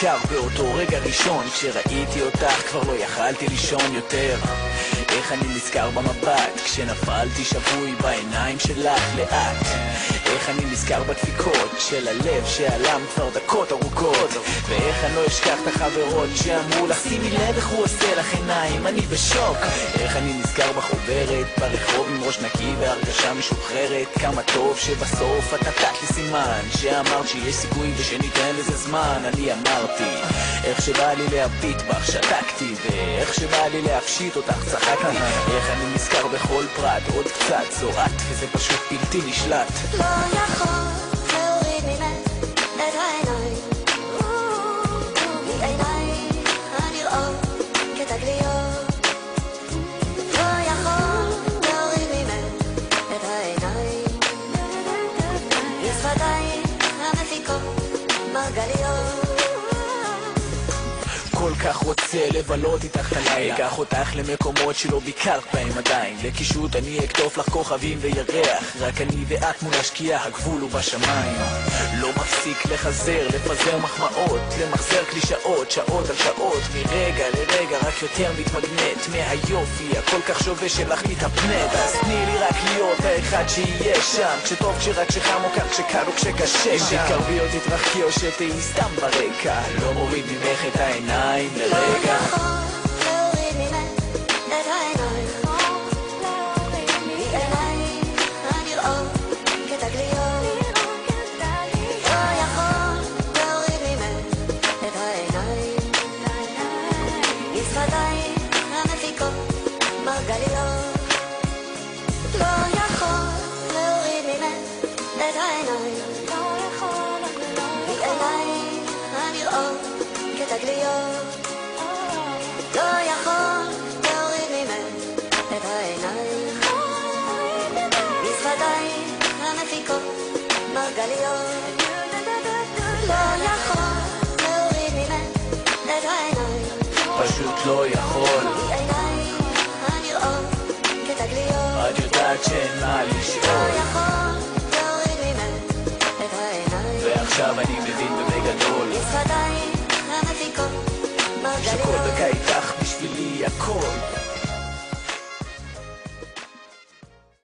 בעיקר באותו רגע ראשון כשראיתי אותך כבר לא יכלתי לישון יותר. איך אני נזכר במבט כשנפלתי שבוי בעיניים שלך לאט. איך אני נזכר בדפיקות של הלב שעלם כבר דקות ארוכות. ואיך אני לא אשכח את החברות שאמרו לך שימי לב איך הוא עושה לך עיניים, אני בשוק. איך אני נזכר בחוברת ברחוב עם ראש נקי והרגשה משוחררת. כמה טוב שבסוף את נתת לי סימן שאמרת שיש סיכוי ושניתן לזה זמן. אני אמרתי איך שבא לי להביט בך שתקתי, ואיך שבא לי להפשיט אותך צחקתי. איך אני נזכר בכל פרט עוד קצת זורט וזה פשוט בלתי נשלט. לא יכול להוריד ממך את העיניים, מעיניים הנראות כתגליות. לא יכול להוריד ממך את העיניים, משפתיים המפיקות מרגליות. כל כך רוצה לבלות איתך הלילה, אקח אותך למקומות שלא ביקרת בהם עדיין. לקישוט אני אקטוף לך כוכבים וירח, רק אני ואת מול השקיעה, הגבול הוא בשמיים. לא מפסיק לחזר, לפזר מחמאות, למחזר קלישאות, שעות על שעות. מרגע לרגע רק יותר מתמגנט מהיופי הכל כך שווה שלך מתאפנט. אז תני לי רק להיות האחד שיהיה שם, כשטוב, כשרק, כשחם או כך, כשקל או כשקשה. תתקרבי או תתרחקי או שתהי סתם ברקע, לא מוריד ממך את העיניים לרגע. לא יכול להוריד ממך את העיניים, מעיניים הנראות כתגליות. לא יכול להוריד ממך את העיניים, משפתיים המפיקות מרגליות. לא יכול להוריד ממך את העיניים, מעיניים הנראות כתגליות. לא יכול להוריד ממך את העיניים, משפתיים המפיקות מרגליות. לא יכול להוריד ממך את העיניים, פשוט לא יכול. מעיניים הנראות כתגליות. את יודעת שאין מה לא לשאול, יכול להוריד ממך את העיניים, ועכשיו אני מבין ובגדול משפתיים המפיקות שכל מרגליות. דקה